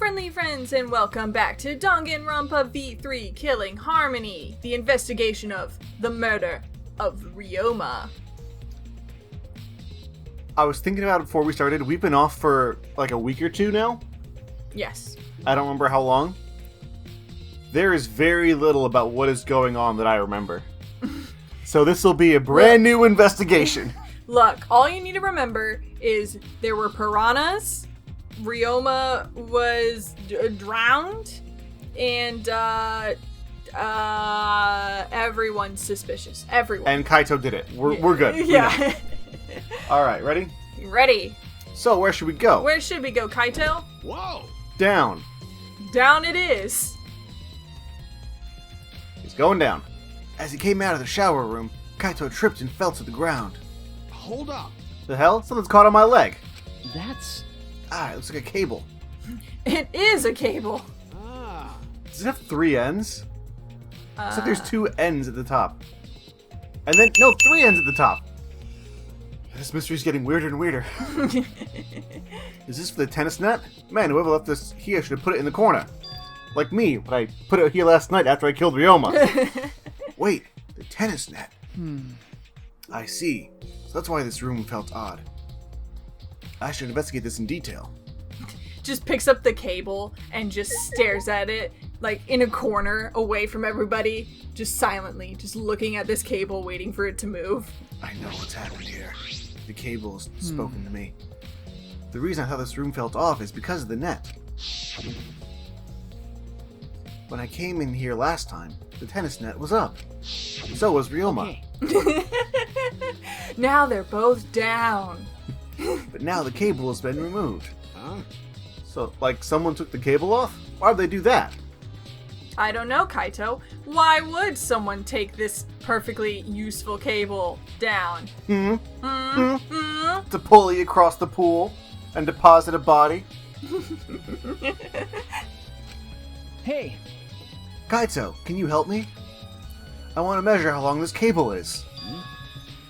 friendly friends, and welcome back to Danganronpa V3 Killing Harmony, the investigation of the murder of Ryoma. I was thinking about it before we started. We've been off for like a week or two now. Yes. I don't remember how long. There is very little about what is going on that I remember. So this will be a brand new investigation. Look, all you need to remember is there were piranhas, Ryoma was drowned, and everyone's suspicious. Everyone. And Kaito did it. We're good. Yeah. Alright, ready? Ready. So, where should we go? Where should we go, Kaito? Whoa! Down. Down it is. He's going down. As he came out of the shower room, Kaito tripped and fell to the ground. Hold up. The hell? Something's caught on my leg. That's... It looks like a cable. It is a cable. Does it have 3 ends? Looks like there's 2 ends at the top. And then, no, 3 ends at the top. This mystery's getting weirder and weirder. Is this for the tennis net? Man, whoever left this here should have put it in the corner. Like me, when I put it here last night after I killed Ryoma. Wait, the tennis net. I see. So that's why this room felt odd. I should investigate this in detail. Just picks up the cable and just stares at it, like in a corner, away from everybody, just silently, just looking at this cable, waiting for it to move. I know what's happened here. The cable's spoken to me. The reason I thought this room felt off is because of the net. When I came in here last time, the tennis net was up. So was Ryoma. Okay. Now they're both down. But now the cable has been removed. Huh? So, like, someone took the cable off? Why'd they do that? I don't know, Kaito. Why would someone take this perfectly useful cable down? To pulley across the pool and deposit a body? Hey! Kaito, can you help me? I want to measure how long this cable is.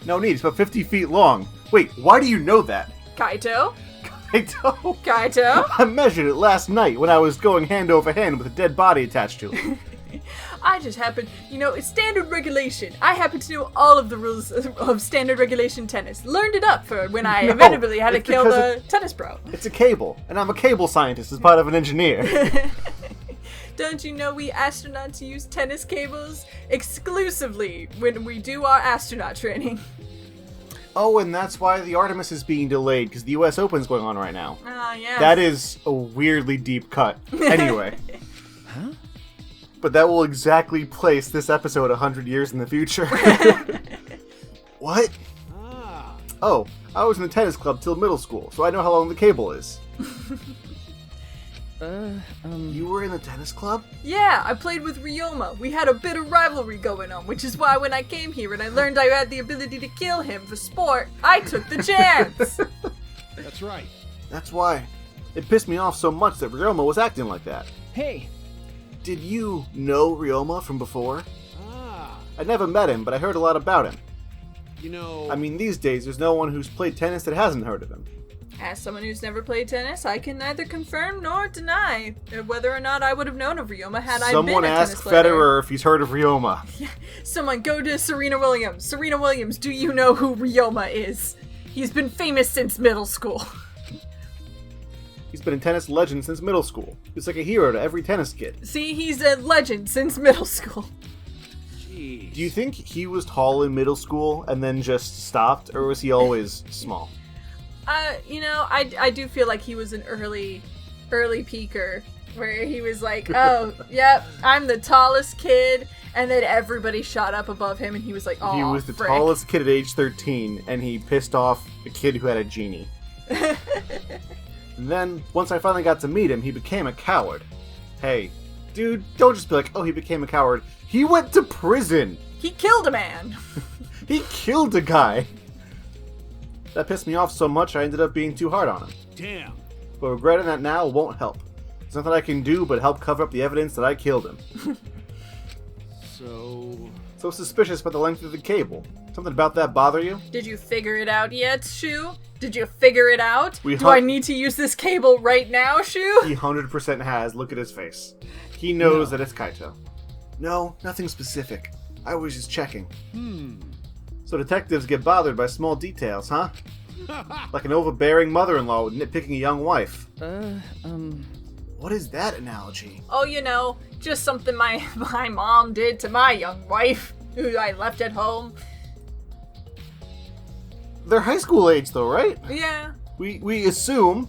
No need, it's about 50 feet long. Wait, why do you know that? Kaito? Kaito? Kaito? I measured it last night when I was going hand over hand with a dead body attached to it. I just happen, it's standard regulation. I happen to know all of the rules of standard regulation tennis. Learned it up for when I inevitably had to kill the tennis pro. It's a cable, and I'm a cable scientist as part of an engineer. Don't you know we astronauts use tennis cables exclusively when we do our astronaut training? Oh, and that's why the Artemis is being delayed, because the US Open's going on right now. Ah, yes. That is a weirdly deep cut. Anyway. Huh? But that will exactly place this episode 100 years in the future. What? Oh, I was in the tennis club till middle school, so I know how long the cable is. You were in the tennis club? Yeah, I played with Ryoma. We had a bit of rivalry going on, which is why when I came here and I learned I had the ability to kill him for sport, I took the chance. That's right. That's why. It pissed me off so much that Ryoma was acting like that. Hey! Did you know Ryoma from before? I never met him, but I heard a lot about him. You know... I mean, these days, there's no one who's played tennis that hasn't heard of him. As someone who's never played tennis, I can neither confirm nor deny whether or not I would have known of Ryoma had I been a Someone tennis ask player. Federer if he's heard of Ryoma. Someone go to Serena Williams. Serena Williams, do you know who Ryoma is? He's been famous since middle school. He's been a tennis legend since middle school. He's like a hero to every tennis kid. See, he's a legend since middle school. Jeez. Do you think he was tall in middle school and then just stopped, or was he always small? I do feel like he was an early peaker, where he was like, oh, yep, I'm the tallest kid, and then everybody shot up above him, and he was like, oh, He was the frick. tallest kid at age 13, and he pissed off a kid who had a genie. And then, once I finally got to meet him, he became a coward. Hey, dude, don't just be like, oh, he became a coward. He went to prison! He killed a man. He killed a guy! That pissed me off so much I ended up being too hard on him. Damn. But regretting that now won't help. There's nothing I can do but help cover up the evidence that I killed him. So suspicious about the length of the cable. Something about that bother you? Did you figure it out yet, Shu? Did you figure it out? Do I need to use this cable right now, Shu? He 100% has. Look at his face. He knows that it's Kaito. No, nothing specific. I was just checking. So detectives get bothered by small details, huh? Like an overbearing mother-in-law with nitpicking a young wife. What is that analogy? Oh, just something my mom did to my young wife, who I left at home. They're high school age, though, right? Yeah. We assume.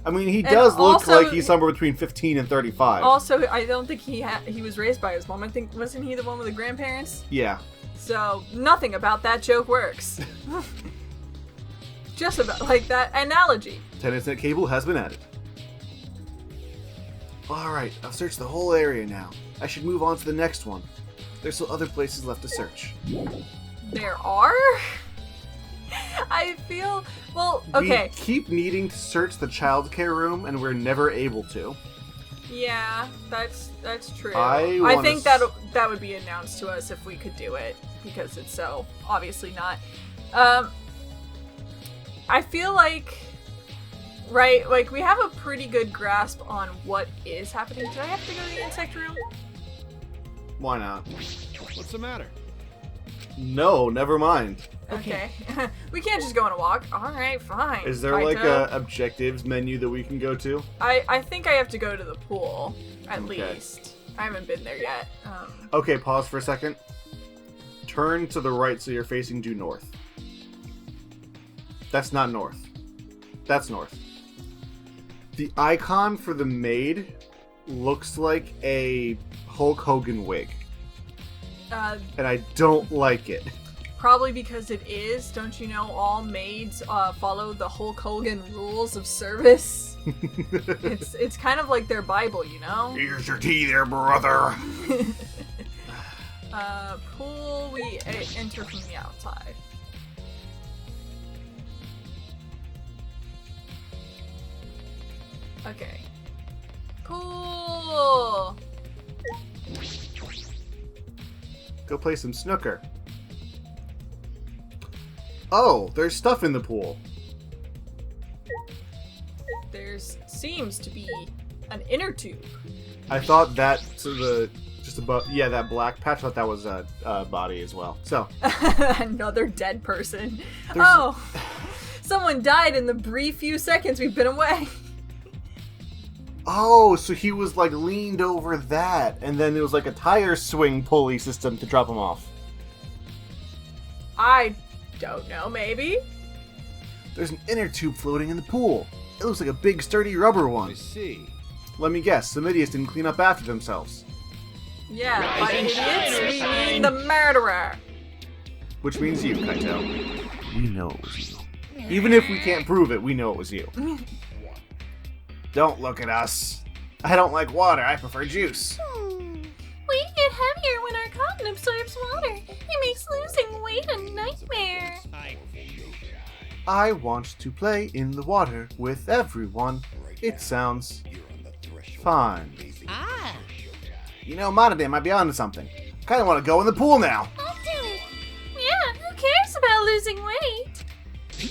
I mean, he does look like he's somewhere between 15 and 35. Also, I don't think he was raised by his mom. I think, wasn't he the one with the grandparents? Yeah. So, nothing about that joke works. Just about, like, that analogy. Tennis-net cable has been added. Alright, I've searched the whole area now. I should move on to the next one. There's still other places left to search. There are? I feel... Well, okay. We keep needing to search the childcare room, and we're never able to. Yeah, that's true. I think that would be announced to us if we could do it, because it's so obviously not. I feel like, right, like we have a pretty good grasp on what is happening. Do I have to go to the insect room? Why not? What's the matter? No, never mind. Okay. We can't just go on a walk. Alright, fine. Is there Kaito. like a objectives menu that we can go to? I think I have to go to the pool, at least. I haven't been there yet. Okay, pause for a second. Turn to the right so you're facing due north. That's not north. That's north. The icon for the maid looks like a Hulk Hogan wig. And I don't like it. Probably because it is. Don't you know all maids follow the Hulk Hogan rules of service? It's kind of like their Bible, you know? Here's your tea there, brother. Pool, we enter from the outside. Okay. Cool! Go play some snooker. Oh, there's stuff in the pool. There's seems to be an inner tube. I thought that to the just above, yeah, that black patch. I thought that was a body as well. So another dead person. Oh, someone died in the brief few seconds we've been away. Oh, so he was like leaned over that, and then there was like a tire swing pulley system to drop him off. I don't know, maybe? There's an inner tube floating in the pool. It looks like a big sturdy rubber one. I see. Let me guess, some idiots didn't clean up after themselves. Yeah, by idiots, we mean the murderer. Which means you, Kaito. We know it was you. Even if we can't prove it, we know it was you. Don't look at us. I don't like water, I prefer juice. We get heavier when our cotton absorbs water. It makes losing weight a nightmare. I want to play in the water with everyone. It sounds fun. You know, Monodam might be onto something. I kinda want to go in the pool now. I'll do it. Yeah, who cares about losing weight?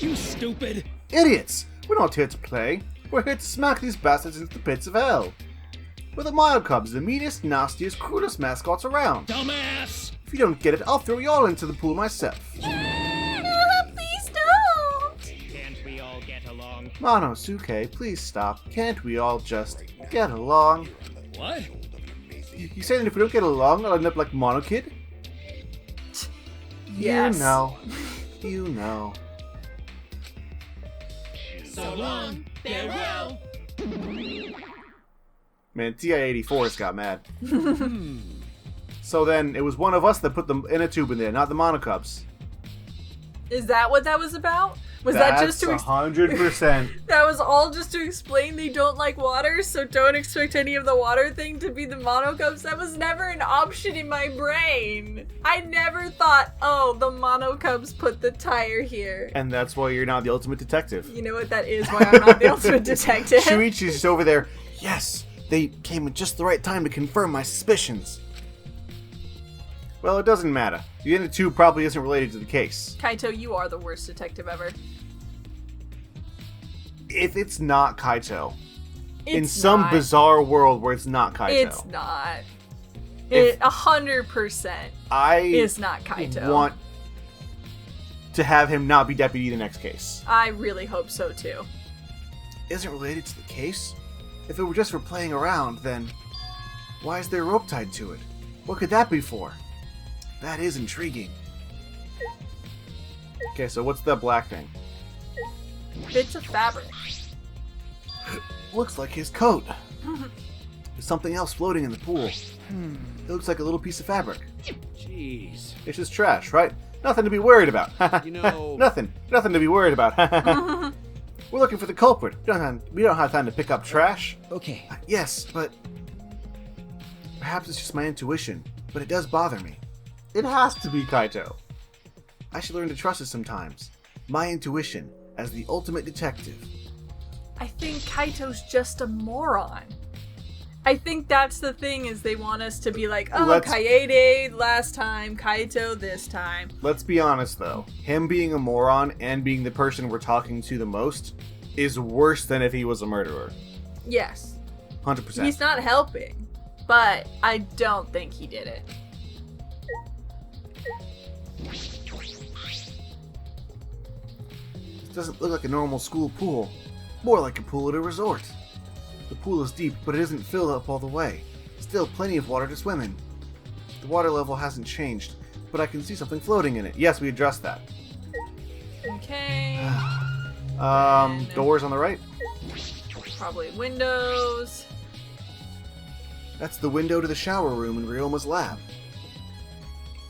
You stupid! Idiots! We're not here to play. We're here to smack these bastards into the pits of hell. We're the Mile Cubs, the meanest, nastiest, cruelest mascots around. Dumbass! If you don't get it, I'll throw you all into the pool myself. Please don't. Can't we all get along? Monosuke, please stop. Can't we all just get along? What? You saying if we don't get along, I'll end up like Monokid? Yes. You know. You know. So long, farewell! Man, TI-84's got mad. So then, it was one of us that put the inner tube in there, not the Monocubs. Is that what that was about? Was that just to 100%. That was all just to explain they don't like water, so don't expect any of the water thing to be the monocubs? That was never an option in my brain. I never thought, oh, the monocubs put the tire here. And that's why you're not the ultimate detective. You know what? That is why I'm not the ultimate detective. Shuichi's just over there. Yes, they came at just the right time to confirm my suspicions. Well, it doesn't matter. The inner tube probably isn't related to the case. Kaito, you are the worst detective ever. if it's not Kaito, in It's some not. bizarre world where it's not Kaito, It's not. If- It 100% I is not Kaito. want to have him not be deputy the next case. I really hope so too. Isn't related to the case? If it were just for playing around, then why is there a rope tied to it? What could that be for? That is intriguing. Okay, so what's that black thing? Bits of fabric. Looks like his coat. There's something else floating in the pool. It looks like a little piece of fabric. Jeez. It's just trash, right? Nothing to be worried about. You know- Nothing to be worried about. We're looking for the culprit. We don't have time to pick up trash. Okay. Yes, but perhaps it's just my intuition, but it does bother me. It has to be Kaito. I should learn to trust it sometimes. My intuition as the ultimate detective. I think Kaito's just a moron. I think that's the thing, is they want us to be like, oh, Kaede last time, Kaito this time. Let's be honest, though. Him being a moron and being the person we're talking to the most is worse than if he was a murderer. Yes. 100%. He's not helping, but I don't think he did it. It doesn't look like a normal school pool. More like a pool at a resort. The pool is deep, but it isn't filled up all the way. Still plenty of water to swim in. The water level hasn't changed, but I can see something floating in it. Yes, we addressed that. Okay. Doors on the right. Probably windows. That's the window to the shower room in Ryoma's lab.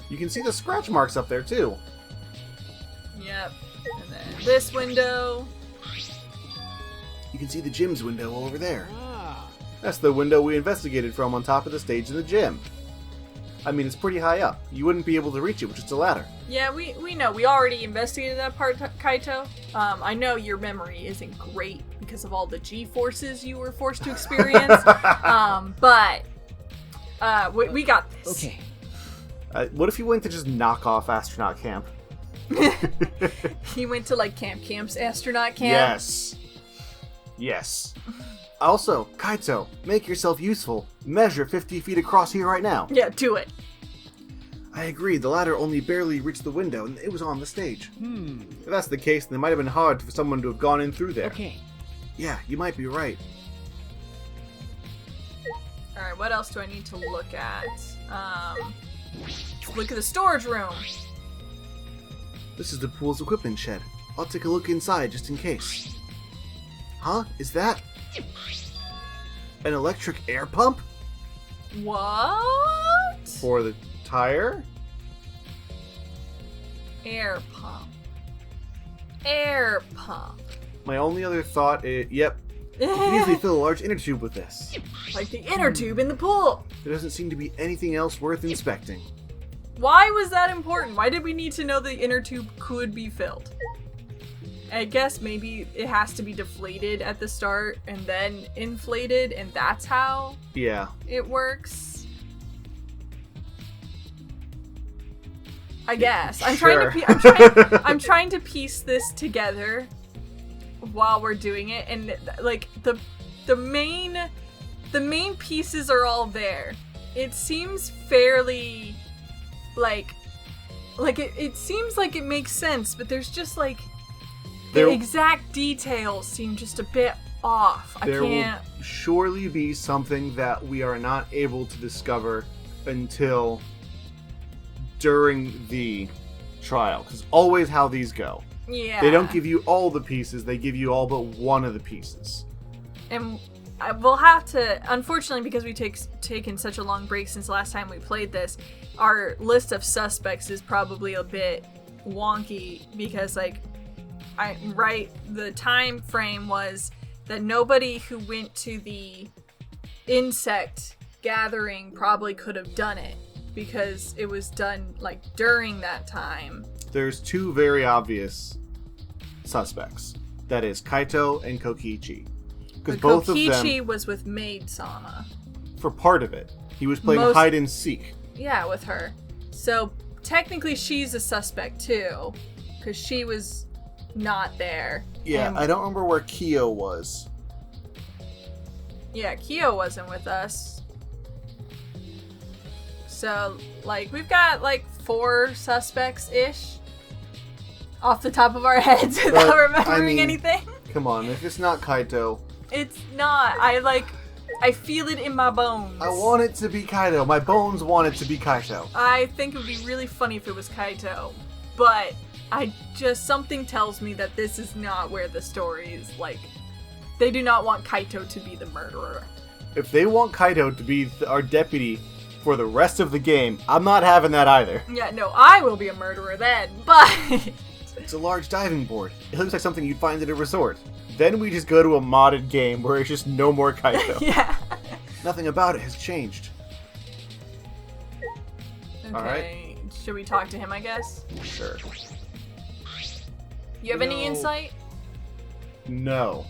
You can see the scratch marks up there, too. Yep. And then this window. You can see the gym's window over there. Ah. That's the window we investigated from on top of the stage in the gym. I mean, it's pretty high up. You wouldn't be able to reach it with just a ladder. Yeah, we know. We already investigated that part, Kaito. I know your memory isn't great because of all the G-forces you were forced to experience. But we got this. Okay. What if you went to just knock off astronaut camp? He went to like Camp's astronaut camp. Yes. Yes. Also, Kaito, make yourself useful. Measure 50 feet across here right now. Yeah, do it. I agree, the ladder only barely reached the window and it was on the stage. Hmm. If that's the case, then it might have been hard for someone to have gone in through there. Okay. Yeah, you might be right. Alright, what else do I need to look at? Look at the storage room. This is the pool's equipment shed. I'll take a look inside just in case. Huh? Is that an electric air pump? What? For the tire? Air pump. Air pump. My only other thought is, yep, you can easily fill a large inner tube with this. Like the inner tube in the pool. There doesn't seem to be anything else worth inspecting. Why was that important? Why did we need to know the inner tube could be filled? I guess maybe it has to be deflated at the start and then inflated, and that's how Yeah. it works. I guess. I'm Sure. I'm trying to piece this together while we're doing it, and like the main pieces are all there. It seems fairly it seems like it makes sense, but there's just like the exact details seem just a bit off. I There can't. will surely be something that we are not able to discover until during the trial, because always how these go. Yeah. They don't give you all the pieces, they give you all but one of the pieces. And we'll have to, unfortunately, because we've taken such a long break since the last time we played this, our list of suspects is probably a bit wonky because, the time frame was that nobody who went to the insect gathering probably could have done it because it was done, during that time. There's two very obvious suspects. That is Kaito and Kokichi. Because both of Kokichi them, was with Maid-sama. for part of it, he was playing hide and seek. Yeah, with her. So technically she's a suspect too, because she was not there. Yeah, And- I don't remember where Kyo was. Yeah, Kyo wasn't with us. So, like, we've got, like, 4 suspects-ish off the top of our heads without But, remembering anything. Come on, if it's not Kaito, It's not. I feel it in my bones. I want it to be Kaito. My bones want it to be Kaito. I think it would be really funny if it was Kaito, but something tells me that this is not where the story is, like, they do not want Kaito to be the murderer. If they want Kaito to be our deputy for the rest of the game, I'm not having that either. Yeah, no, I will be a murderer then, but... It's a large diving board. It looks like something you'd find at a resort. Then we just go to a modded game where it's just no more Kaito. Yeah. Nothing about it has changed. Okay, Alright. should we talk to him, I guess? Sure. You have any No. insight? No.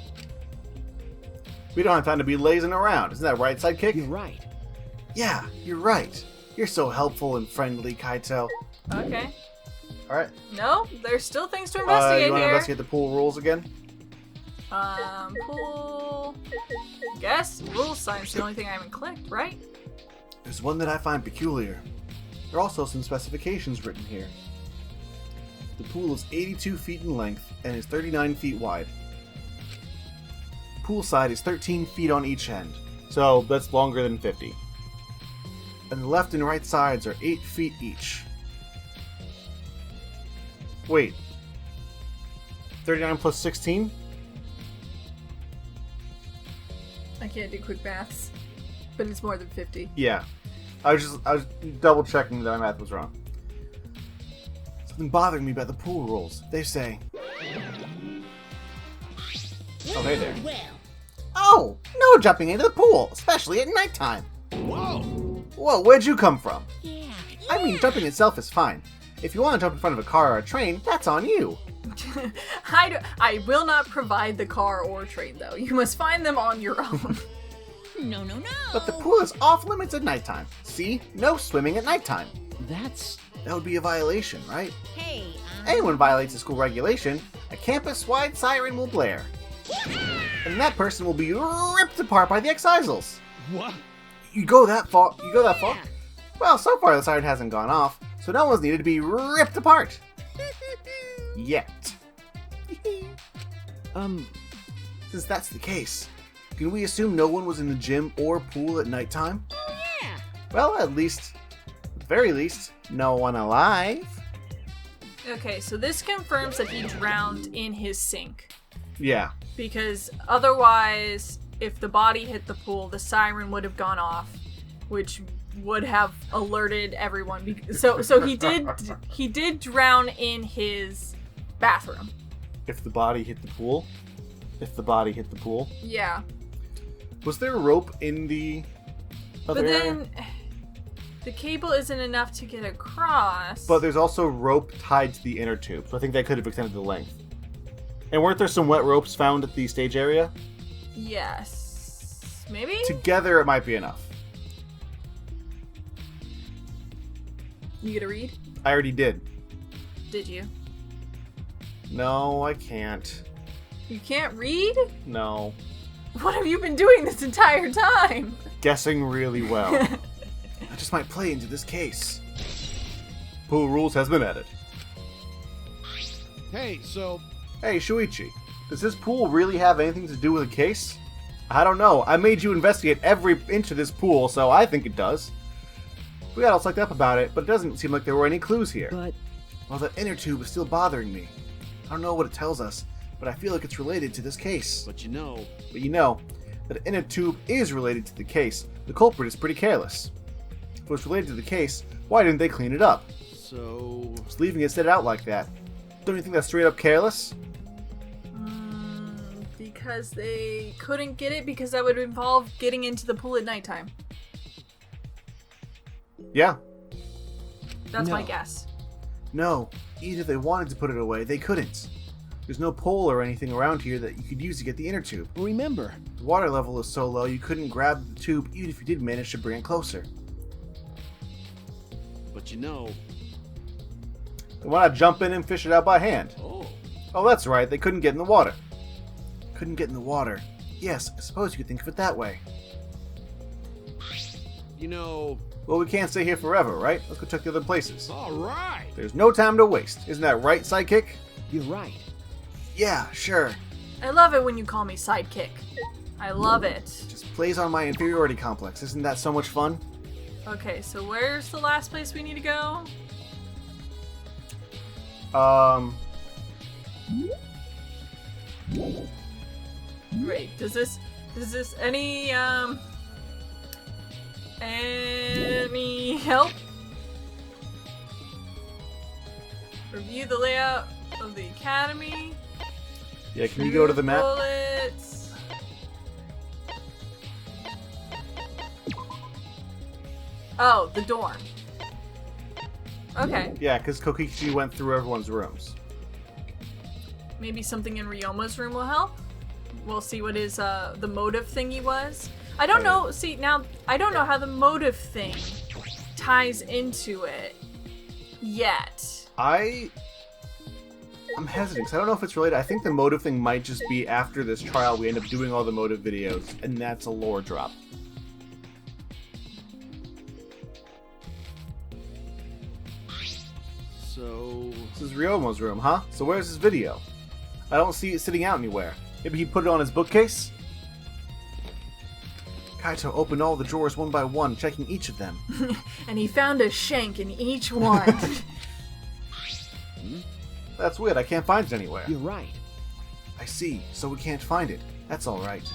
We don't have time to be lazing around. Isn't that right, sidekick? You're right. Yeah, you're right. You're so helpful and friendly, Kaito. Okay. Alright. No, there's still things to You investigate want to here. investigate the pool rules again? Pool... Guess rule sign's the only thing I haven't clicked, right? There's one that I find peculiar. There are also some specifications written here. The pool is 82 feet in length and is 39 feet wide. Pool side is 13 feet on each end, so that's longer than 50. And the left and right sides are 8 feet each. Wait. 39 plus 16? I can't do quick maths, but it's more than 50. Yeah. I was double checking that my math was wrong. Something bothering me about the pool rules. They say... Oh, hey there. Oh! No jumping into the pool, especially at nighttime. Whoa! Whoa, where'd you come from? Yeah. I mean, jumping itself is fine. If you want to jump in front of a car or a train, that's on you. I will not provide the car or train, though. You must find them on your own. No, no, no. But the pool is off limits at nighttime. See? No swimming at nighttime. That's... That would be a violation, right? Hey, Anyone violates a school regulation, a campus-wide siren will blare. And that person will be ripped apart by the excisals. What? You go that far? Well, so far the siren hasn't gone off, so no one's needed to be ripped apart. Yet. Since that's the case, can we assume no one was in the gym or pool at nighttime? yeah. Well, at the very least, no one alive. Okay, so this confirms that he drowned in his sink. Yeah. Because otherwise, if the body hit the pool, the siren would have gone off, which would have alerted everyone. So he did drown in his bathroom. If the body hit the pool? Yeah. Was there a rope in the other But area? then the cable isn't enough to get across. But there's also rope tied to the inner tube, so I think that could have extended the length. And weren't there some wet ropes found at the stage area? Yes. Maybe? Together it might be enough. You gonna read? I already did. Did you? No, I can't. You can't read? No. What have you been doing this entire time? Guessing really well. I just might play into this case. Pool rules has been added. Hey, so... Hey, Shuichi, does this pool really have anything to do with the case? I don't know. I made you investigate every inch of this pool, so I think it does. We got all psyched up about it, but it doesn't seem like there were any clues here. But... Well, that inner tube is still bothering me. I don't know what it tells us, but I feel like it's related to this case. But you know... But you know, that inner tube is related to the case. The culprit is pretty careless. If it was related to the case, why didn't they clean it up? So... Just leaving it set out like that. Don't you think that's straight up careless? Because they couldn't get it because that would involve getting into the pool at nighttime. Yeah. That's my No. guess. No. Even if they wanted to put it away, they couldn't. There's no pole or anything around here that you could use to get the inner tube. remember... The water level is so low you couldn't grab the tube even if you did manage to bring it closer. But you know... Then why not jump in and fish it out by hand? Oh... Oh, that's right. They couldn't get in the water. Couldn't get in the water. Yes, I suppose you could think of it that way. You know... Well, we can't stay here forever, right? Let's go check the other places. All right. There's no time to waste. Isn't that right, sidekick? You're right. Yeah, sure. I love it when you call me sidekick. I love it. Just plays on my inferiority complex. Isn't that so much fun? Okay, so where's the last place we need to go? Wait, does this any help? Review the layout of the academy. Yeah, can you go to the map? Bullets. Oh, the dorm. Okay. Yeah, because Kokichi went through everyone's rooms. Maybe something in Ryoma's room will help. We'll see what his the motive thingy was. I don't know. See, now I don't know how the motive thing ties into it yet. I'm hesitant because I don't know if it's related. I think the motive thing might just be after this trial we end up doing all the motive videos, and that's a lore drop. So... This is Ryoma's room, huh? So where's his video? I don't see it sitting out anywhere. Maybe he put it on his bookcase? Kaito opened all the drawers one by one, checking each of them. And he found a shank in each one. That's weird, I can't find it anywhere. You're right. I see, so we can't find it. That's alright.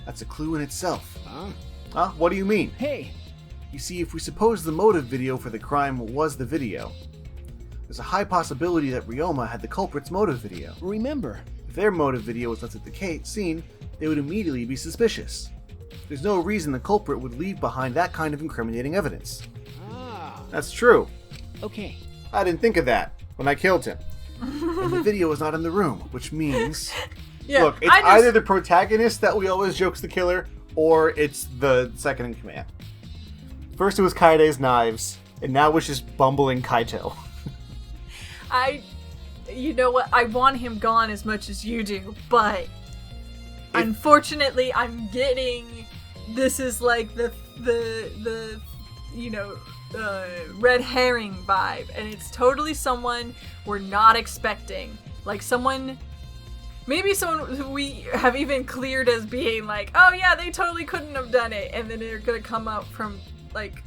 That's a clue in itself. Huh? Huh? What do you mean? Hey! You see, if we suppose the motive video for the crime was the video, there's a high possibility that Ryoma had the culprit's motive video. Remember. If their motive video was left at the scene, they would immediately be suspicious. There's no reason the culprit would leave behind that kind of incriminating evidence. Ah. That's true. Okay. I didn't think of that when I killed him. And the video is not in the room, which means... Yeah, look, it's either the protagonist that we always joke's the killer, or it's the second in command. First it was Kaide's knives, and now it's just bumbling Kaito. You know what? I want him gone as much as you do, but unfortunately, I'm getting this is like the red herring vibe, and it's totally someone we're not expecting, like maybe someone who we have even cleared as being like, oh yeah, they totally couldn't have done it, and then they're gonna come out from like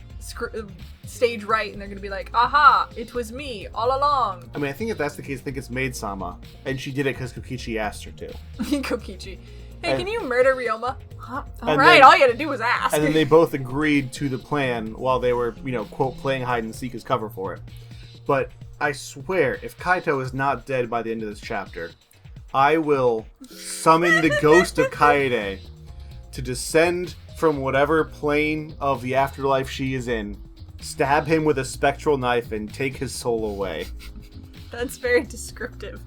stage right, and they're gonna be like, aha, it was me all along. I mean, I think if that's the case, I think it's Maid-sama, and she did it because Kokichi asked her to. Kokichi. Hey, can you murder Ryoma? Huh? All right, all you had to do was ask. And then they both agreed to the plan while they were, quote, playing hide and seek as cover for it. But I swear, if Kaito is not dead by the end of this chapter, I will summon the ghost of Kaede to descend from whatever plane of the afterlife she is in, stab him with a spectral knife, and take his soul away. That's very descriptive.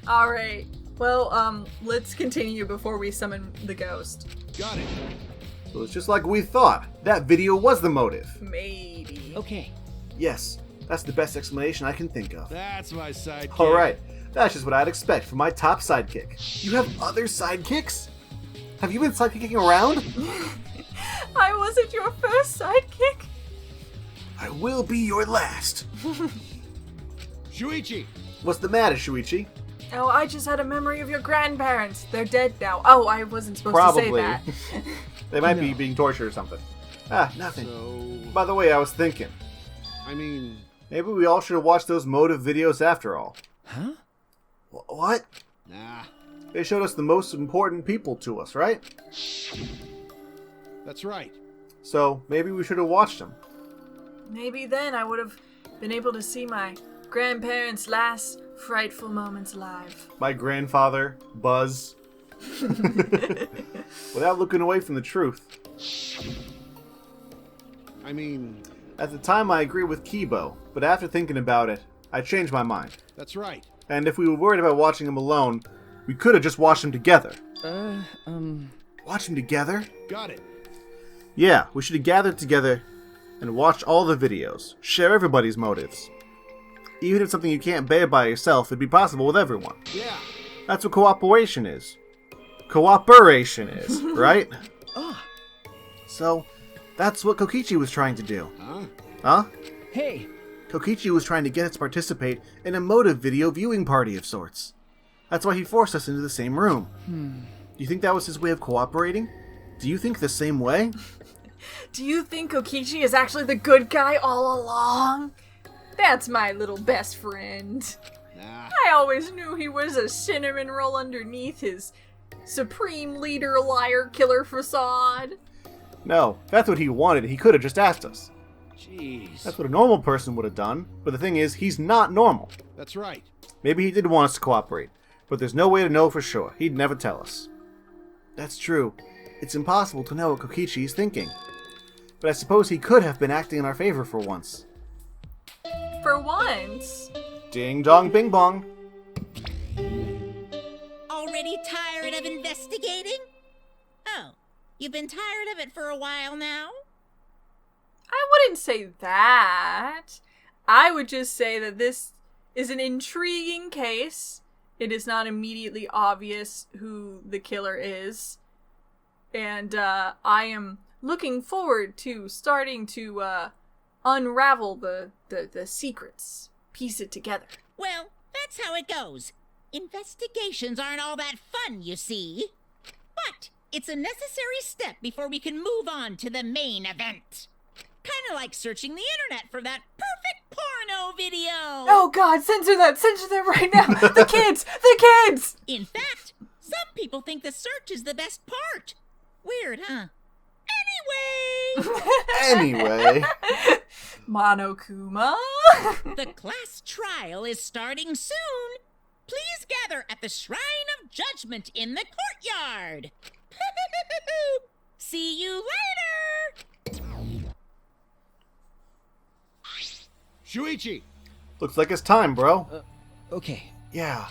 Alright. Well, let's continue before we summon the ghost. Got it. So it's just like we thought. That video was the motive. Maybe. Okay. Yes, that's the best explanation I can think of. That's my sidekick. Alright, that's just what I'd expect from my top sidekick. You have other sidekicks? Have you been sidekicking around? I wasn't your first sidekick. I will be your last. Shuichi! What's the matter, Shuichi? Oh, I just had a memory of your grandparents. They're dead now. Oh, I wasn't supposed Probably. to say that. They might be being tortured or something. Ah, nothing. So... By the way, I was thinking. I mean... Maybe we all should have watched those motive videos after all. Huh? What? Nah. They showed us the most important people to us, right? That's right. So, maybe we should have watched them. Maybe then I would have been able to see my grandparents' last frightful moments alive. My grandfather, Buzz. Without looking away from the truth. I mean... At the time, I agreed with Kibo, but after thinking about it, I changed my mind. That's right. And if we were worried about watching them alone, we could have just watched them together. Watch them together? Got it. Yeah, we should have gathered together and watched all the videos. Share everybody's motives. Even if it's something you can't bear by yourself, it'd be possible with everyone. Yeah. That's what cooperation is. Cooperation is, right? So, that's what Kokichi was trying to do. Huh? Hey, Kokichi was trying to get us to participate in a motive video viewing party of sorts. That's why he forced us into the same room. Do you think that was his way of cooperating? Do you think the same way? Do you think Kokichi is actually the good guy all along? That's my little best friend. Nah. I always knew he was a cinnamon roll underneath his supreme leader liar killer facade. No, if that's what he wanted, he could have just asked us. Jeez. That's what a normal person would have done, but the thing is, he's not normal. That's right. Maybe he did want us to cooperate, but there's no way to know for sure. He'd never tell us. That's true. It's impossible to know what Kokichi is thinking. But I suppose he could have been acting in our favor for once. For once. Ding dong bing bong. Already tired of investigating? Oh, you've been tired of it for a while now? I wouldn't say that. I would just say that this is an intriguing case. It is not immediately obvious who the killer is. And I am looking forward to starting to unravel the secrets, piece it together. Well, that's how it goes. Investigations aren't all that fun, you see. But it's a necessary step before we can move on to the main event. Kind of like searching the internet for that perfect porno video. Oh God, censor that right now. The kids. In fact, some people think the search is the best part. Weird, huh? Anyway. Monokuma. The class trial is starting soon. Please gather at the Shrine of Judgment in the courtyard. See you later. Shuichi! Looks like it's time, bro. okay. Yeah.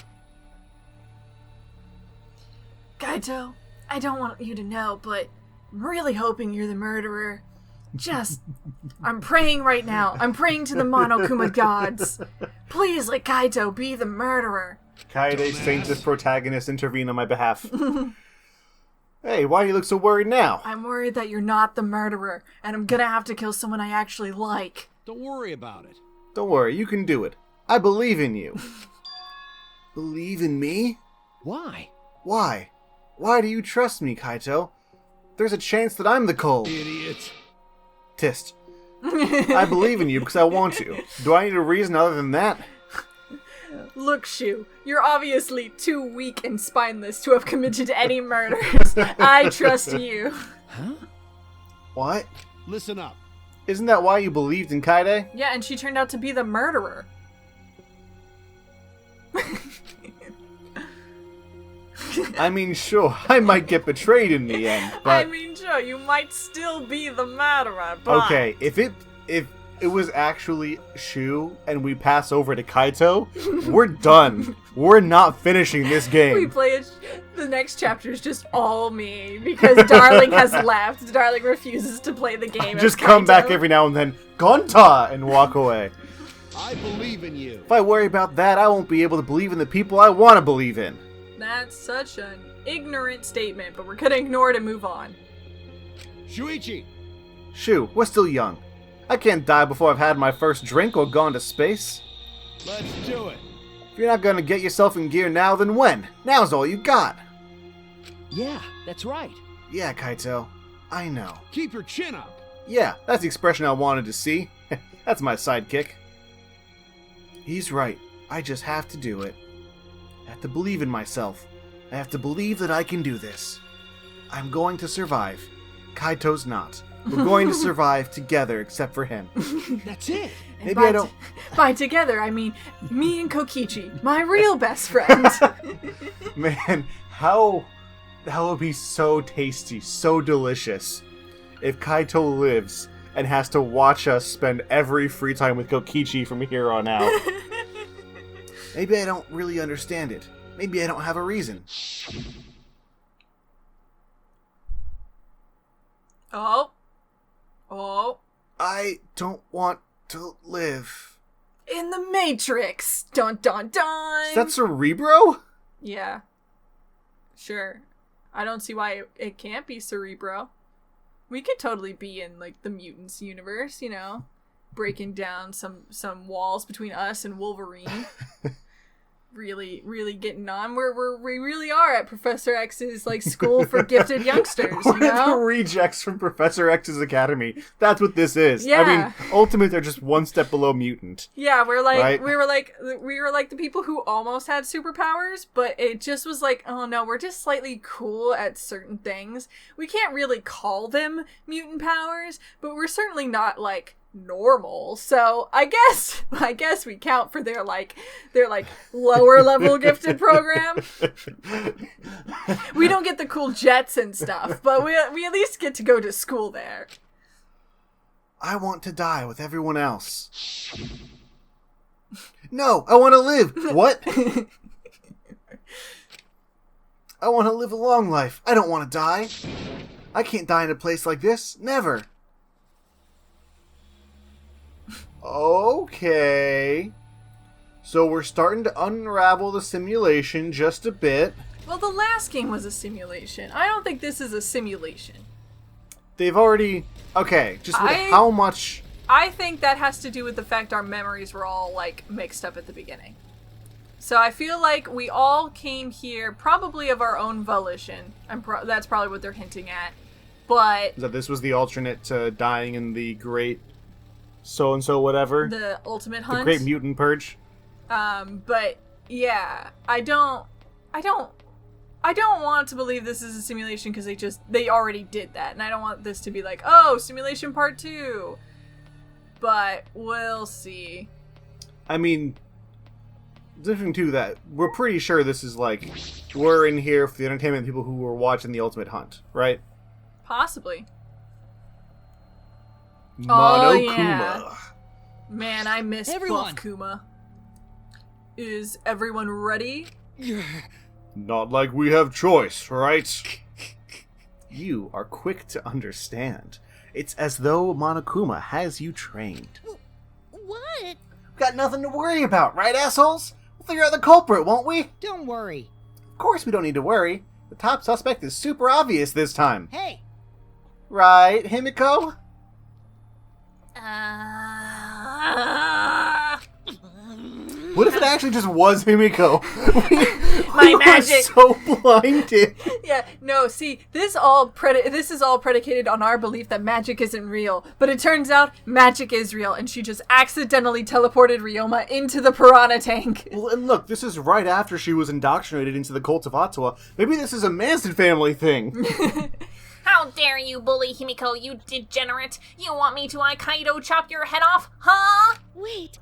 Kaito, I don't want you to know, but I'm really hoping you're the murderer. I'm praying right now. I'm praying to the Monokuma gods. Please let Kaito be the murderer. Kaede Saint's protagonist intervene on my behalf. Hey, why do you look so worried now? I'm worried that you're not the murderer, and I'm gonna have to kill someone I actually like. Don't worry about it. Don't worry, you can do it. I believe in you. Believe in me? Why? Why? Why do you trust me, Kaito? There's a chance that I'm the cold. Idiot. Tist. I believe in you because I want to. Do I need a reason other than that? Look, Shu, you're obviously too weak and spineless to have committed any murders. I trust you. Huh? What? Listen up. Isn't that why you believed in Kaede? Yeah, and she turned out to be the murderer. I mean, sure, I might get betrayed in the end, but... I mean, sure, you might still be the murderer, but... Okay, if it was actually Shu and we pass over to Kaito, we're done. We're not finishing this We game. play it. The next chapter is just all me because Darling has left. Darling refuses to play the game. Just as come Kaito. back every now and then, Gonta, and walk away. I believe in you. If I worry about that, I won't be able to believe in the people I want to believe in. That's such an ignorant statement, but we're gonna ignore it and move on. Shuichi! Shu, we're still young. I can't die before I've had my first drink or gone to space. Let's do it. If you're not gonna get yourself in gear now, then when? Now's all you got. Yeah, that's right. Yeah, Kaito. I know. Keep your chin up. Yeah, that's the expression I wanted to see. That's my sidekick. He's right. I just have to do it. I have to believe in myself. I have to believe that I can do this. I'm going to survive. Kaito's not. We're going to survive together, except for him. That's it. And Maybe I don't... By together, I mean me and Kokichi, my real best friend. Man, that would be so tasty, so delicious. If Kaito lives and has to watch us spend every free time with Kokichi from here on out. Maybe I don't really understand it. Maybe I don't have a reason. Oh. I don't want to live. in the Matrix. Dun dun dun. Is that Cerebro? Yeah. Sure. I don't see why it can't be Cerebro. We could totally be in, like, the mutants universe, you know? Breaking down some walls between us and Wolverine. Really, really getting on. We really are at Professor X's, like, school for gifted youngsters, you We're the know? rejects from Professor X's Academy. That's what this is. Yeah. I mean, Ultimate, they're just one step below mutant. Yeah, we're like, Right? we were like the people who almost had superpowers, but it just was like, oh no, we're just slightly cool at certain things. We can't really call them mutant powers, but we're certainly not, like, normal. So I guess we count for their lower level gifted program. We don't get the cool jets and stuff, but we at least get to go to school there. I want to die with everyone else. No, I want to live. What? I want to live a long life. I don't want to die. I can't die in a place like this. Never. Okay. So we're starting to unravel the simulation just a bit. Well, the last game was a simulation. I don't think this is a simulation. They've already... Okay, just with how much... I think that has to do with the fact our memories were all, like, mixed up at the beginning. So I feel like we all came here probably of our own volition. That's probably what they're hinting at. But... That this was the alternate to dying in the great... so-and-so whatever. The ultimate hunt. The Great Mutant Purge. But yeah, I don't want to believe this is a simulation because they already did that, and I don't want this to be like, oh, simulation part 2. But we'll see. I mean, different to that, we're pretty sure this is like, we're in here for the entertainment of people who were watching the Ultimate Hunt, right? Possibly. Mono Oh, yeah. Kuma. Man, I miss Everyone. Buff Kuma. Is everyone ready? Not like we have choice, right? You are quick to understand. It's as though Monokuma has you trained. What? Got nothing to worry about, right, assholes? We'll figure out the culprit, won't we? Don't worry. Of course we don't need to worry. The top suspect is super obvious this time. Hey. Right, Himiko? What if it actually just was Himiko? My we magic. were so blinded. Yeah, no, see, this is all predicated on our belief that magic isn't real. But it turns out magic is real, and she just accidentally teleported Ryoma into the piranha tank. Well, and look, this is right after she was indoctrinated into the cult of Ottawa. Maybe this is a Manson family thing. How dare you bully Himiko, you degenerate! You want me to Aikido chop your head off, huh? Wait,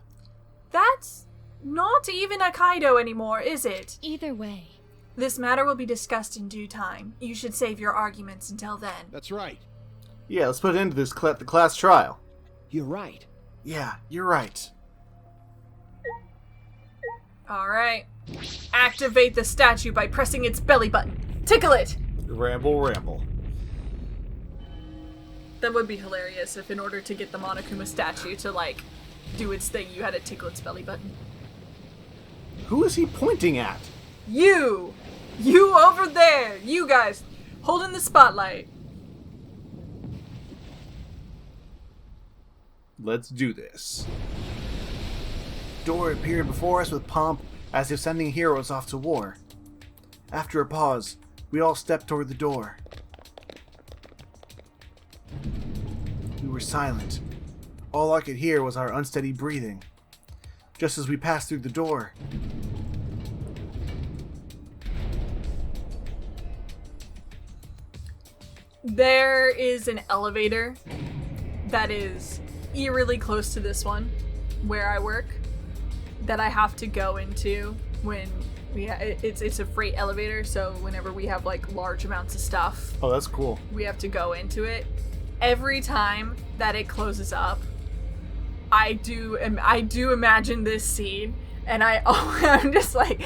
That's not even a Kaido anymore, is it? either way. This matter will be discussed in due time. You should save your arguments until then. That's right. Yeah, let's put an end to this the class trial. You're right. Yeah, you're right. Alright. Activate the statue by pressing its belly button. Tickle it! Ramble, ramble. That would be hilarious if in order to get the Monokuma statue to, like, do its thing, you had to tickle its belly button. Who is he pointing at? You! You over there! You guys! Holding the spotlight. Let's do this. Door appeared before us with pomp, as if sending heroes off to war. After a pause, we all stepped toward the door. We were silent. All I could hear was our unsteady breathing. Just as we passed through the door, There is an elevator that is eerily close to this one, where I work, that I have to go into when it's a freight elevator, so whenever we have, like, large amounts of stuff, oh, that's cool. we have to go into it. Every time that it closes up, I do imagine this scene, and I'm just like,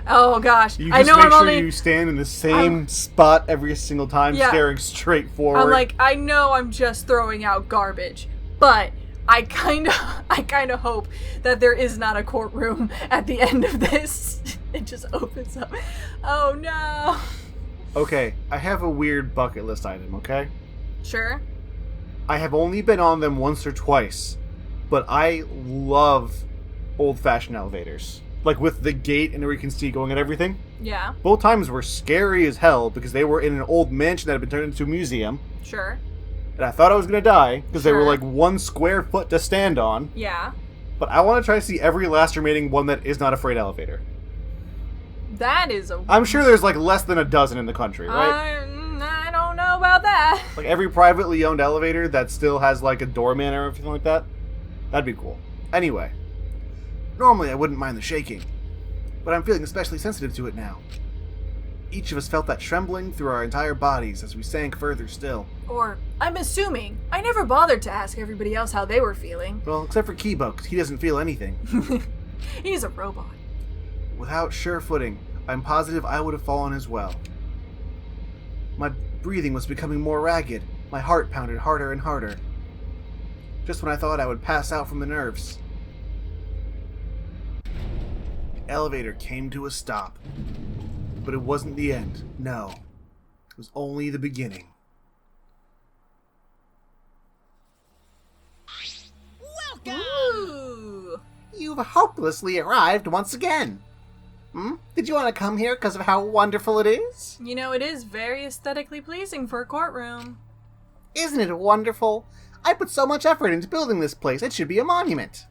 oh gosh. You I just know make I'm sure only. you stand in the same spot every single time, Yeah. staring straight forward. I'm like, I know I'm just throwing out garbage, but I kind of hope that there is not a courtroom at the end of this. It just opens up. Oh no. Okay, I have a weird bucket list item, okay? Sure. I have only been on them once or twice, but I love old-fashioned elevators. Like with the gate and where you can see going and everything. Yeah. Both times were scary as hell because they were in an old mansion that had been turned into a museum. Sure. And I thought I was going to die because they were Sure. like 1 square foot to stand on. Yeah. But I want to try to see every last remaining one that is not a freight elevator. That is a... I'm sure there's like less than a dozen in the country, right? I don't know about that. Like every privately owned elevator that still has like a doorman or everything like that. That'd be cool. Anyway. Normally I wouldn't mind the shaking, but I'm feeling especially sensitive to it now. Each of us felt that trembling through our entire bodies as we sank further still. Or, I'm assuming, I never bothered to ask everybody else how they were feeling. Well, except for Kibo, 'cause he doesn't feel anything. He's a robot. Without sure footing, I'm positive I would have fallen as well. My breathing was becoming more ragged. My heart pounded harder and harder. Just when I thought I would pass out from the nerves. The elevator came to a stop. But it wasn't the end. No. It was only the beginning. Welcome! Ooh. You've hopelessly arrived once again. Did you want to come here because of how wonderful it is? You know, it is very aesthetically pleasing for a courtroom. Isn't it wonderful? I put so much effort into building this place, it should be a monument.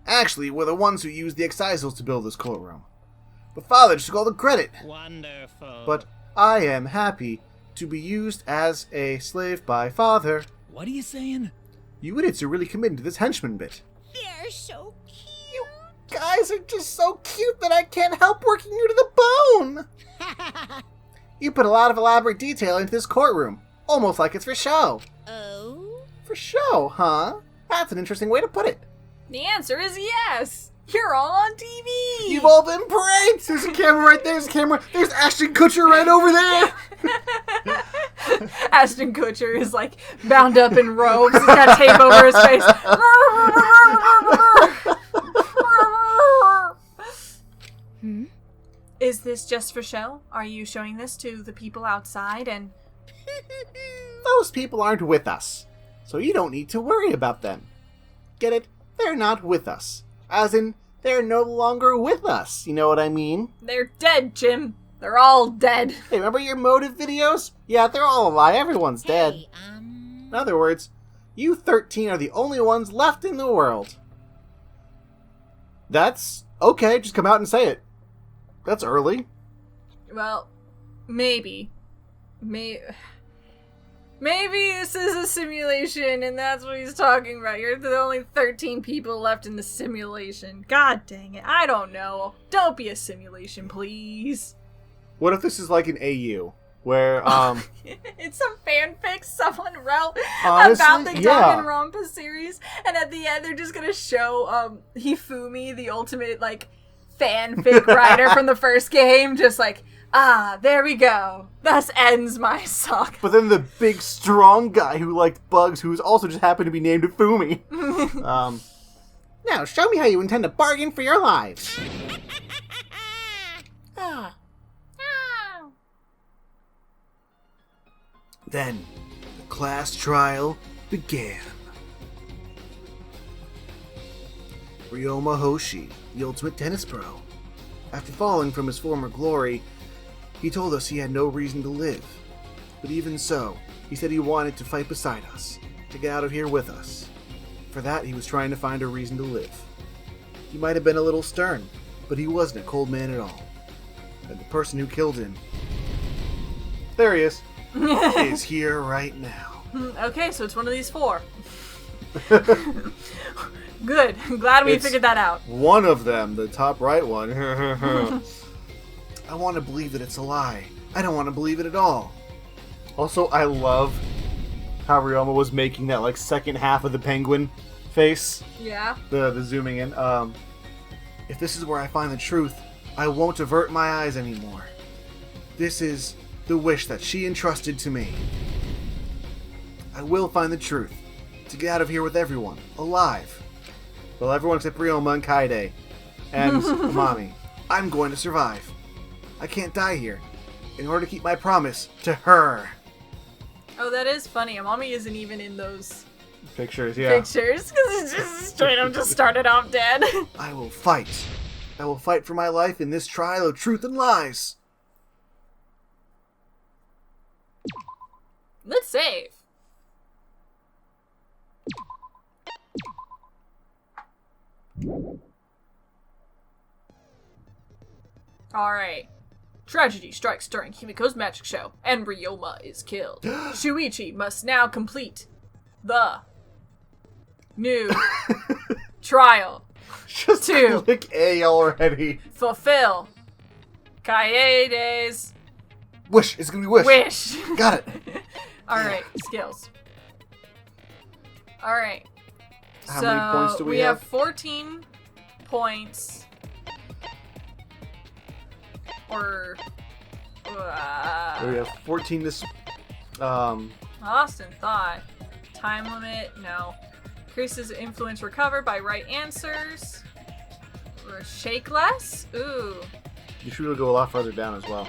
Actually, we're the ones who used the excisals to build this courtroom. But Father took all the credit. Wonderful. But I am happy to be used as a slave by Father. What are you saying? You idiots are really committed to this henchman bit. They're so cute. You guys are just so cute that I can't help working you to the bone. You put a lot of elaborate detail into this courtroom, almost like it's for show. Oh? For show, huh? That's an interesting way to put it. The answer is yes. You're all on TV. You've all been pranked. There's a camera right there. There's a camera. There's Ashton Kutcher right over there. Ashton Kutcher is like bound up in robes. He's got tape over his face. Is this just for show? Are you showing this to the people outside and... Those people aren't with us, so you don't need to worry about them. Get it? They're not with us. As in, they're no longer with us. You know what I mean? They're dead, Jim. They're all dead. Hey, remember your motive videos? Yeah, they're all a lie. Everyone's dead. Hey, In other words, you 13 are the only ones left in the world. That's okay. Just come out and say it. That's early. Well, maybe. Maybe this is a simulation and that's what he's talking about. You're the only 13 people left in the simulation. God dang it. I don't know. Don't be a simulation, please. What if this is like an AU? Where, It's some fanfic someone wrote Honestly, about the yeah. Danganronpa series, and at the end they're just gonna show Hifumi, the ultimate like fanfic writer from the first game, just like, there we go. Thus ends my saga. But then the big, strong guy who liked bugs, who's also just happened to be named Fumi. Now, show me how you intend to bargain for your lives. Then, the class trial began. Ryoma Hoshi, the ultimate tennis pro. After falling from his former glory, he told us he had no reason to live. But even so, he said he wanted to fight beside us, to get out of here with us. For that, he was trying to find a reason to live. He might have been a little stern, but he wasn't a cold man at all. And the person who killed him... There he is. Is here right now. Okay, so it's one of these 4. Good. I'm glad we figured that out. One of them, the top right one. I want to believe that it's a lie. I don't want to believe it at all. Also, I love how Ryoma was making that like second half of the penguin face. Yeah. The zooming in. If this is where I find the truth, I won't avert my eyes anymore. This is the wish that she entrusted to me. I will find the truth. to get out of here with everyone, alive. Well, everyone except Ryoma and Kaede. And Amami. I'm going to survive. I can't die here. In order to keep my promise to her. Oh, that is funny. Amami isn't even in those Pictures, yeah. pictures, because it's just straight up just started off dead. I will fight. I will fight for my life in this trial of truth and lies. Let's save. Alright. Tragedy strikes during Himiko's magic show, and Ryoma is killed. Shuichi must now complete the new trial Just Two. click A already. fulfill Kaede's Wish. It's gonna be wish. wish. Got it. Alright, skills. Alright. How many points do we have? have? 14 points. Or... We have 14 this. Lost in thought. Time limit, no. Increases influence recovered by right answers. Or shake less? Ooh. You should really go a lot further down as well.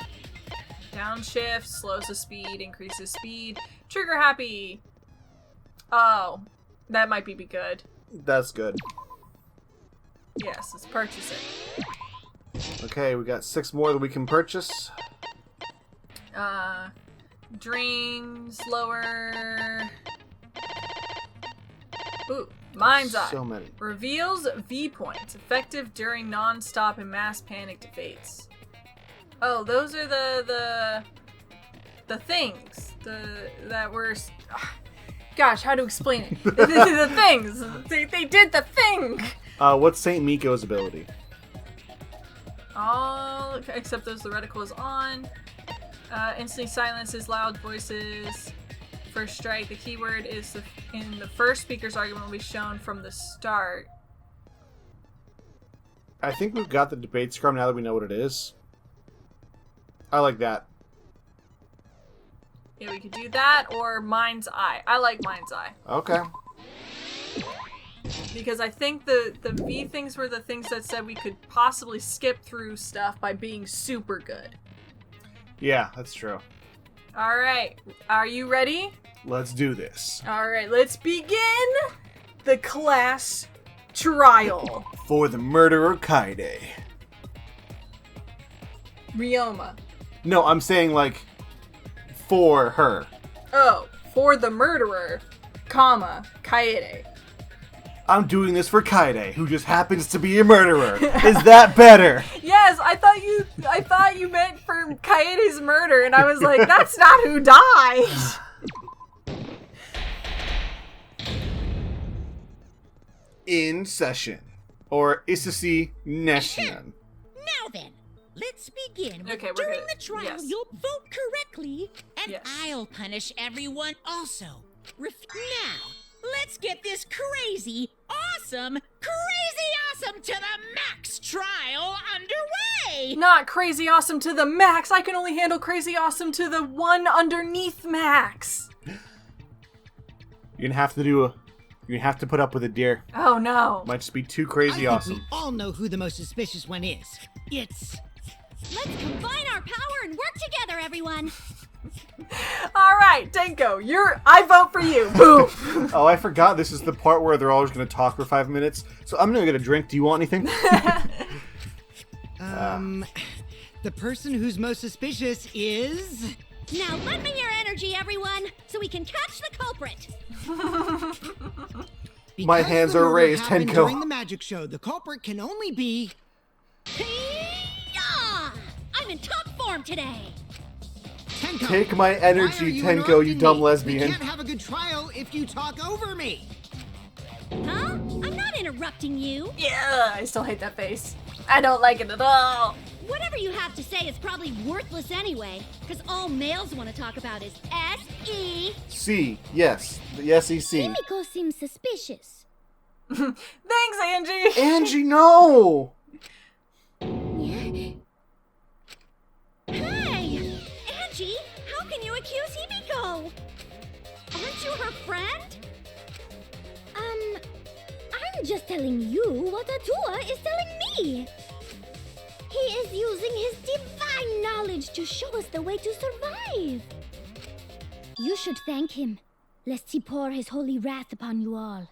Downshift, slows the speed, increases speed. Trigger happy. Oh, that might be good. That's good. Yes, let's purchase it. Okay, we got 6 more that we can purchase. Dreams, lower. Ooh, Mind's Eye. So many. Reveals V points, effective during non-stop and mass panicked fates. Oh, those are the things. That were... Gosh, how to explain it? the things. They did the thing! What's Saint Miko's ability? All except those the reticle is on. Instantly silences loud voices. First strike. The keyword is in the first speaker's argument will be shown from the start. I think we've got the debate scrum now that we know what it is. I like that. Yeah, we could do that or Mind's Eye. I like Mind's Eye. Okay. Because I think the V things were the things that said we could possibly skip through stuff by being super good. Yeah, that's true. Alright, are you ready? Let's do this. Alright, let's begin the class trial. For the murderer Kaede. Ryoma. No, I'm saying like for her. Oh, for the murderer, comma, Kaede. I'm doing this for Kaede, who just happens to be a murderer. Is that better? Yes, I thought you meant for Kaede's murder, and I was like, that's not who died. In session. Or Isasi Neshian. Now then, let's begin with Okay, we're during good. the trial Yes. you'll vote correctly, and Yes. I'll punish everyone also. Now, let's get this crazy awesome to the max trial underway! Not crazy awesome to the max. I can only handle crazy awesome to the one underneath max. You're gonna have to put up with it, dear. Oh no. Might just be too I crazy think awesome. we all know who the most suspicious one is. It's... Let's combine our power and work together, everyone. All right, Denko, I vote for you. Boom. Oh, I forgot this is the part where they're all just gonna talk for 5 minutes. So I'm gonna get a drink. Do you want anything? The person who's most suspicious is... Now lend me your energy, everyone, so we can catch the culprit. My Because hands the are murder raised, happened Tenko. During the magic show, the culprit can only be... Yeah! I'm in top form today. Tenko. Take my Why are energy, you Tenko, you interrupting dumb me? lesbian. We can't have a good trial if you talk over me. Huh? I'm not interrupting you. Yeah, I still hate that face. I don't like it at all. Whatever you have to say is probably worthless anyway, because all males want to talk about is S.E. C. Yes. The SEC. Himiko seems suspicious. Thanks, Angie. Angie, no! Hey! Angie, how can you accuse Himiko? Aren't you her friend? I'm just telling you what Atua is telling me. He is using his divine knowledge to show us the way to survive. You should thank him, lest he pour his holy wrath upon you all.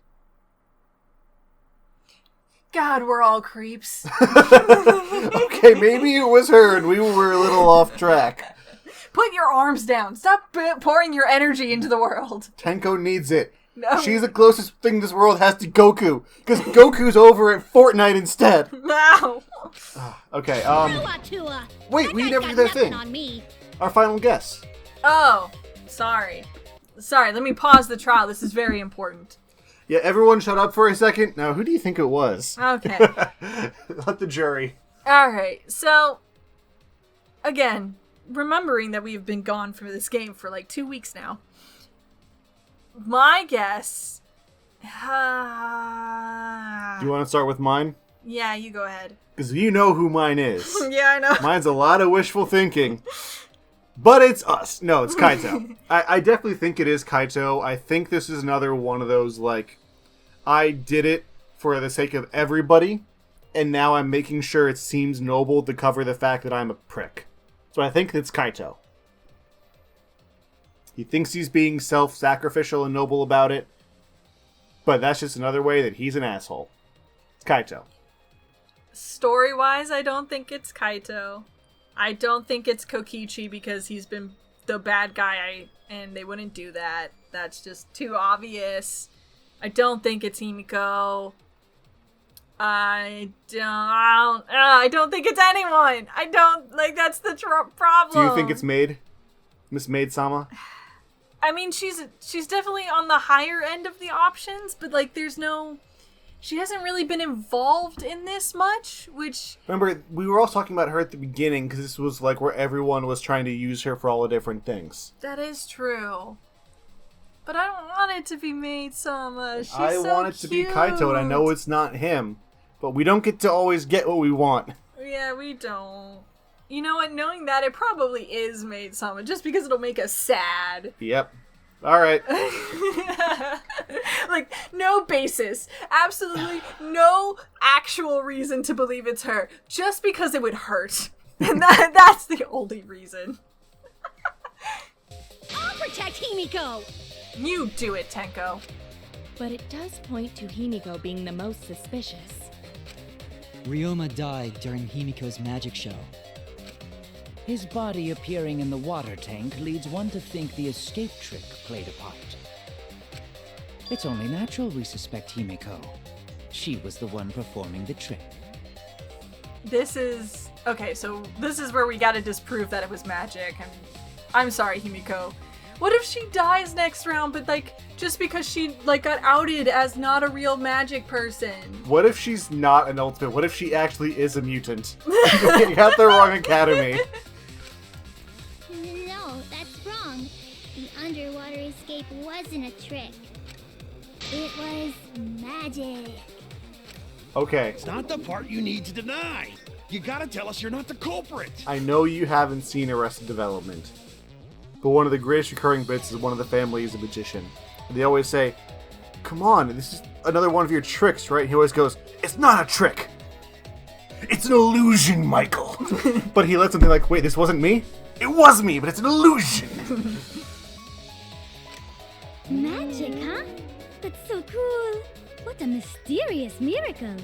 God, we're all creeps. Okay, maybe it was her and we were a little off track. Put your arms down. Stop pouring your energy into the world. Tenko needs it. No. She's the closest thing this world has to Goku, because Goku's over at Fortnite instead. No. Okay, Atua. wait, That we guy's never got did that nothing thing. on me. Our final guess. Oh, sorry. Sorry, let me pause the trial. This is very important. Yeah, everyone shut up for a second. Now, who do you think it was? Okay. Let the jury. Alright, so, again, remembering that we've been gone from this game for like 2 weeks now, my guess... Do you want to start with mine? Yeah, you go ahead. Because you know who mine is. Yeah, I know. Mine's a lot of wishful thinking. But it's us. No, it's Kaito. I definitely think it is Kaito. I think this is another one of those, like, I did it for the sake of everybody, and now I'm making sure it seems noble to cover the fact that I'm a prick. So I think it's Kaito. He thinks he's being self-sacrificial and noble about it, but that's just another way that he's an asshole. It's Kaito. Story-wise, I don't think it's Kaito. I don't think it's Kokichi because he's been the bad guy and they wouldn't do that. That's just too obvious. I don't think it's Himiko. I don't think it's anyone. I don't, like, that's the problem. Do you think it's Maid? Miss Maid-sama? I mean, she's definitely on the higher end of the options, but, like, she hasn't really been involved in this much, which... Remember, we were all talking about her at the beginning, because this was, like, where everyone was trying to use her for all the different things. That is true. But I don't want it to be Maid-sama. She's I so want it to be cute. Kaito, and I know it's not him. But we don't get to always get what we want. Yeah, we don't. You know what? Knowing that, it probably is Maid-sama, just because it'll make us sad. Yep. Alright. Like, no basis. Absolutely no actual reason to believe it's her. Just because it would hurt. And that's the only reason. I'll protect Himiko. You do it, Tenko. But it does point to Himiko being the most suspicious. Ryoma died during Himiko's magic show. His body appearing in the water tank leads one to think the escape trick played a part. It's only natural we suspect Himiko. She was the one performing the trick. Okay, so this is where we gotta disprove that it was magic. I'm sorry, Himiko. What if she dies next round, but, like, just because she, like, got outed as not a real magic person? What if she's not an ultimate? What if she actually is a mutant? You got the wrong academy. No, that's wrong. The underwater escape wasn't a trick. It was magic. Okay. It's not the part you need to deny. You gotta tell us you're not the culprit. I know you haven't seen Arrested Development, but one of the greatest recurring bits is one of the family is a magician. And they always say, come on, this is another one of your tricks, right? And he always goes, it's not a trick. It's an illusion, Michael. But he lets them be like, wait, this wasn't me? It was me, but it's an illusion. Magic, huh? That's so cool. What a mysterious miracle.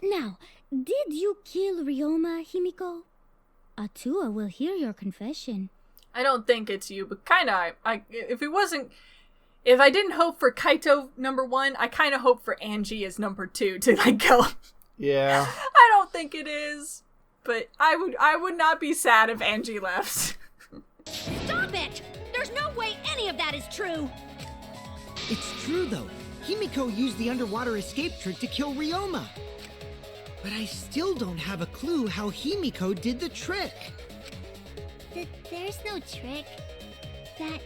Now, did you kill Ryoma, Himiko? Atua will hear your confession. I don't think it's you, but kinda, if I didn't hope for Kaito #1, I kinda hope for Angie as #2 to, like, go. Yeah. I don't think it is, but I would not be sad if Angie left. Stop it! There's no way any of that is true! It's true, though. Himiko used the underwater escape trick to kill Ryoma. But I still don't have a clue how Himiko did the trick. There's no trick. That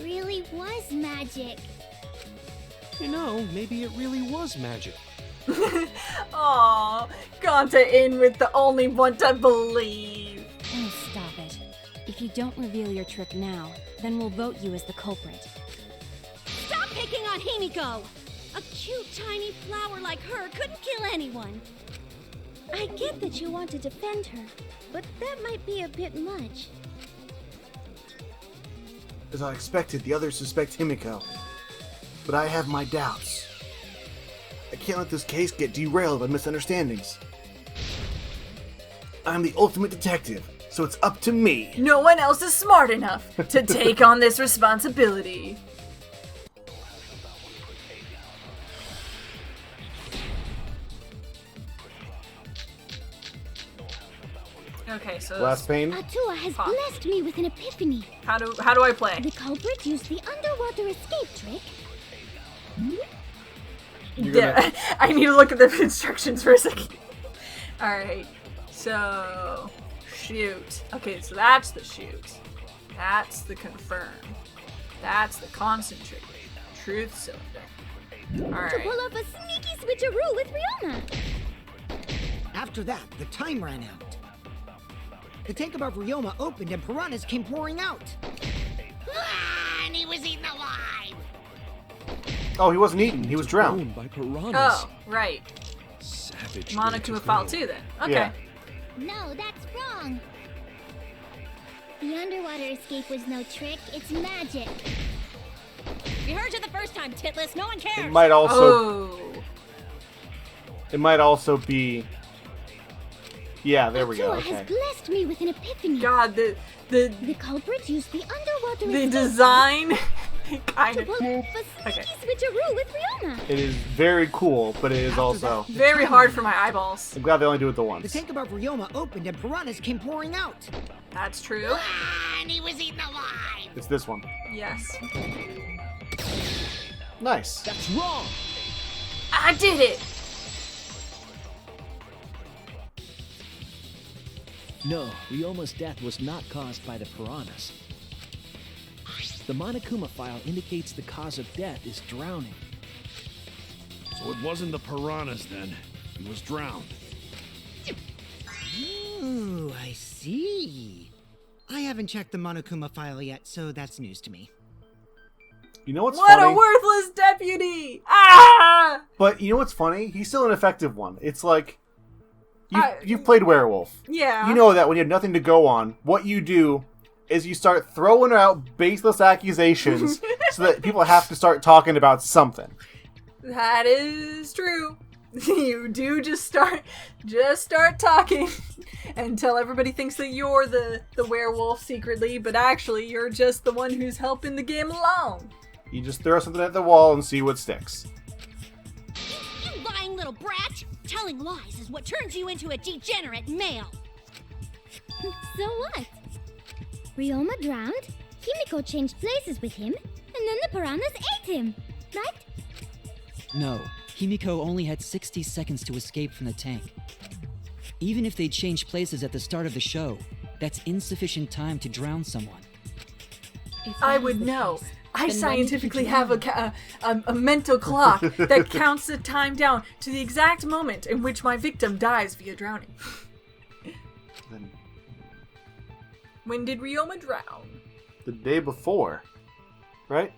really was magic. You know, maybe it really was magic. Aww, Ganta in with the only one to believe. Oh, stop it. If you don't reveal your trick now, then we'll vote you as the culprit. Stop picking on Himiko! A cute tiny flower like her couldn't kill anyone. I get that you want to defend her, but that might be a bit much. As I expected, the others suspect Himiko. But I have my doubts. I can't let this case get derailed by misunderstandings. I'm the ultimate detective, so it's up to me. No one else is smart enough to take on this responsibility. Okay, so Last pain. Atua has blessed me with an epiphany. How do I play? The culprit used the underwater escape trick. Yeah, I need to look at the instructions for a second. Alright, so shoot. Okay, so that's the shoot. That's the confirm. That's the concentrate. Truth cylinder. Alright. To pull off a sneaky switcheroo with Ryoma. After that, the time ran out. The tank above Ryoma opened and piranhas came pouring out. And he was eaten alive. Oh, he wasn't eaten. He was drowned. By piranhas. Oh, right. Savage. Monokuma foul too then. Okay. Yeah. No, that's wrong. The underwater escape was no trick, it's magic. We heard you the first time, Titless. No one cares. It might also. Oh. It might also be. Yeah, there we go. Atua has Okay. blessed me with an epiphany. God, the The culprit used the underwater the escape design kind to of pull off a sneaky switcheroo with Ryoma. It is very cool, but it is also. very hard for my eyeballs. I'm glad they only do it the The once. tank above Ryoma opened and piranhas came pouring out. That's true. And he was eaten alive. It's this one. Yes. Nice. That's wrong. I did it. No, Ryoma's death was not caused by the piranhas. The Monokuma file indicates the cause of death is drowning. So it wasn't the piranhas then. He was drowned. Ooh, I see. I haven't checked the Monokuma file yet, so that's news to me. You know what's What funny? a worthless deputy! Ah! But you know what's funny? He's still an effective one. It's like I- you've played werewolf. Yeah. You know that when you have nothing to go on, what you do is you start throwing out baseless accusations so that people have to start talking about something. That is true. You do just start talking until everybody thinks that you're the werewolf secretly, but actually you're just the one who's helping the game along. You just throw something at the wall and see what sticks. You lying little brat! Telling lies is what turns you into a degenerate male. So what? Ryoma drowned, Himiko changed places with him, and then the piranhas ate him, right? No, Himiko only had 60 seconds to escape from the tank. Even if they changed places at the start of the show, that's insufficient time to drown someone. I would know. I scientifically have a mental clock that counts the time down to the exact moment in which my victim dies via drowning. Then When did Ryoma drown? the day before, right?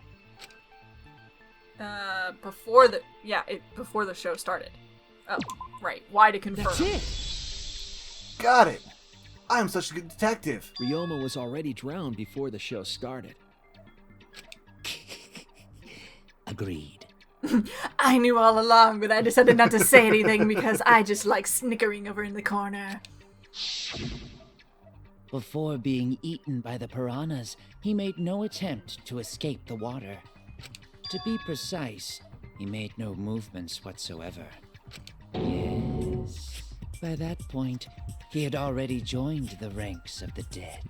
Before the show started. Oh, right. Why to confirm? That's it. Got it. I'm such a good detective. Ryoma was already drowned before the show started. Agreed. I knew all along, but I decided not to say anything because I just like snickering over in the corner. Before being eaten by the piranhas, he made no attempt to escape the water. To be precise, he made no movements whatsoever. Yes, by that point, he had already joined the ranks of the dead.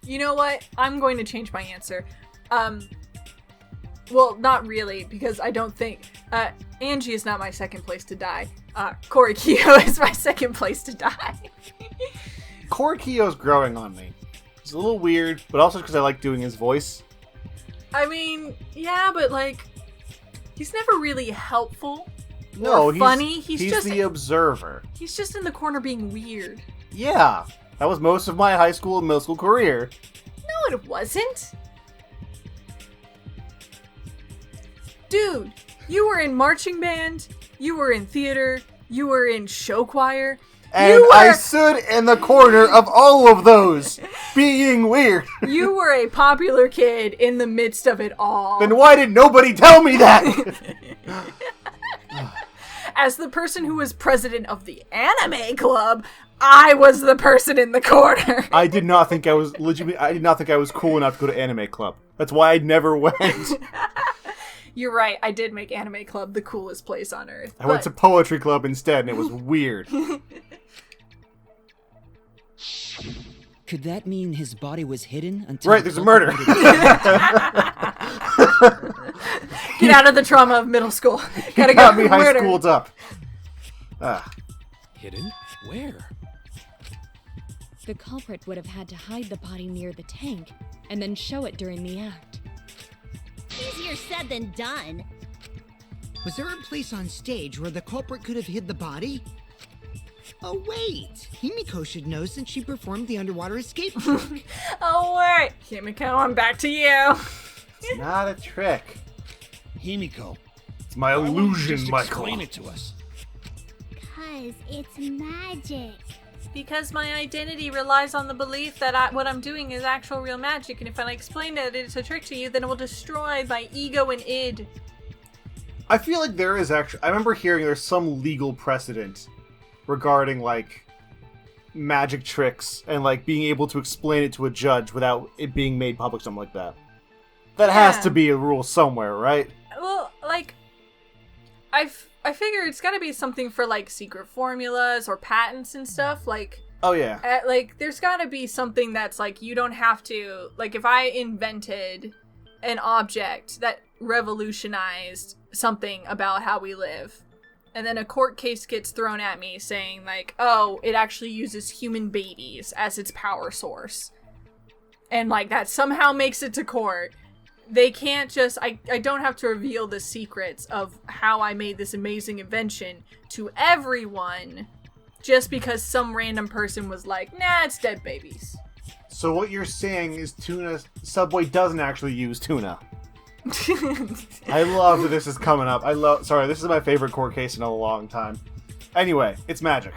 You know what? I'm going to change my answer. Well, not really, because I don't think... Angie is not my second place to die. Korikyo is my second place to die. Korikyo's growing on me. It's a little weird, but also because I like doing his voice. I mean, yeah, but like... He's never really helpful No, or funny. He's just the observer. He's just in the corner being weird. Yeah, that was most of my high school and middle school career. No, it wasn't. Dude, You were in marching band, you were in theater, you were in show choir. And I stood in the corner of all of those, being weird. You were a popular kid in the midst of it all. Then why did nobody tell me that? As the person who was president of the anime club, I was the person in the corner. I did not think I was cool enough to go to anime club. That's why I never went. You're right, I did make anime club the coolest place on earth. I went to poetry club instead, and it was weird. Could that mean his body was hidden until... Right, there's a murder. Get out of the trauma of middle school. Gotta got go me high murder. schooled up. Hidden? Where? The culprit would have had to hide the body near the tank, and then show it during the act. Easier said than done. Was there a place on stage where the culprit could have hid the body? Oh wait, Himiko should know since she performed the underwater escape trick. Oh wait, Himiko, I'm back to you. It's not a trick. Himiko. It's my why won't you illusion, just Michael. Explain it to us. Cause it's magic. Because my identity relies on the belief that what I'm doing is actual real magic, and if I explain that it's a trick to you, then it will destroy my ego and id. I feel like there is actually... I remember hearing there's some legal precedent regarding, like, magic tricks and, like, being able to explain it to a judge without it being made public, something like that. That has to be a rule somewhere, right? Well, like, I figure it's gotta be something for, like, secret formulas or patents and stuff, like... Oh, yeah. Like, there's gotta be something that's, like, you don't have to... Like, if I invented an object that revolutionized something about how we live, and then a court case gets thrown at me saying, like, oh, it actually uses human babies as its power source, and, like, that somehow makes it to court... They can't just... I don't have to reveal the secrets of how I made this amazing invention to everyone just because some random person was like, nah, it's dead babies. So what you're saying is Subway doesn't actually use tuna. I love that this is coming up. Sorry, this is my favorite court case in a long time. Anyway, it's magic.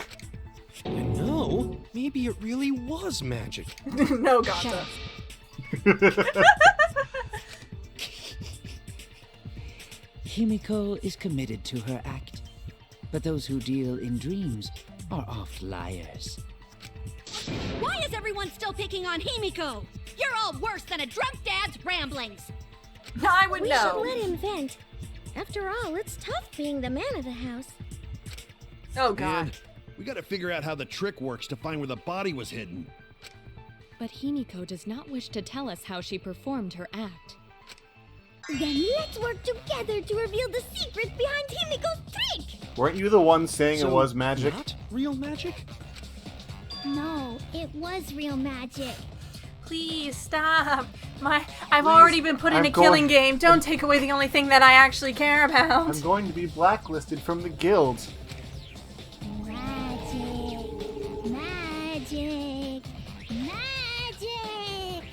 And no, maybe it really was magic. No, Gata. Himiko is committed to her act, but those who deal in dreams are oft liars. Why is everyone still picking on Himiko? You're all worse than a drunk dad's ramblings. I would We know. should let him vent. After all, it's tough being the man of the house. Oh, God. Man, we gotta figure out how the trick works to find where the body was hidden. But Himiko does not wish to tell us how she performed her act. Then let's work together to reveal the secret behind Himiko's trick! Weren't you the one saying So, it was magic? Not real magic? No, it was real magic. Please, stop. I've already been put in I'm a killing going- game. Don't take away the only thing that I actually care about. I'm going to be blacklisted from the guild. Magic. Magic. Magic.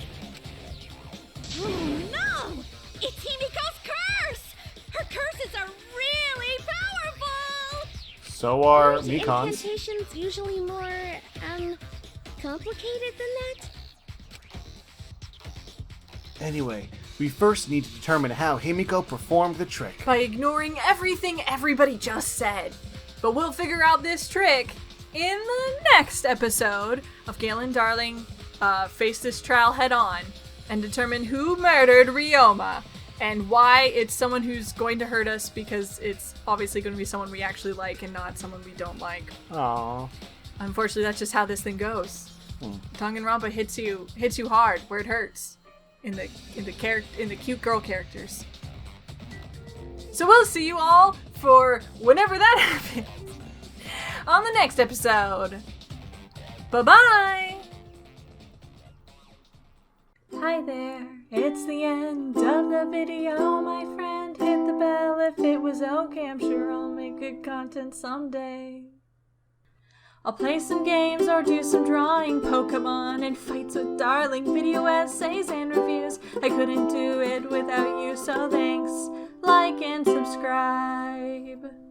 Oh no! It's Himiko's curse! Her curses are really powerful! So are Aren't Mikon's. incantations usually more, complicated than that? Anyway, we first need to determine how Himiko performed the trick. By ignoring everything everybody just said. But we'll figure out this trick in the next episode of Gale and Darling face this trial head on and determine who murdered Ryoma and why it's someone who's going to hurt us, because it's obviously going to be someone we actually like and not someone we don't like. Aww. Unfortunately, that's just how this thing goes. Danganronpa hits you hard where it hurts in the cute girl characters. So we'll see you all for whenever that happens on the next episode. Bye-bye! Hi there, it's the end of the video, my friend. Hit the bell if it was okay, I'm sure I'll make good content someday. I'll play some games or do some drawing, Pokemon and fights with Darling, video essays and reviews. I couldn't do it without you, so thanks like and subscribe.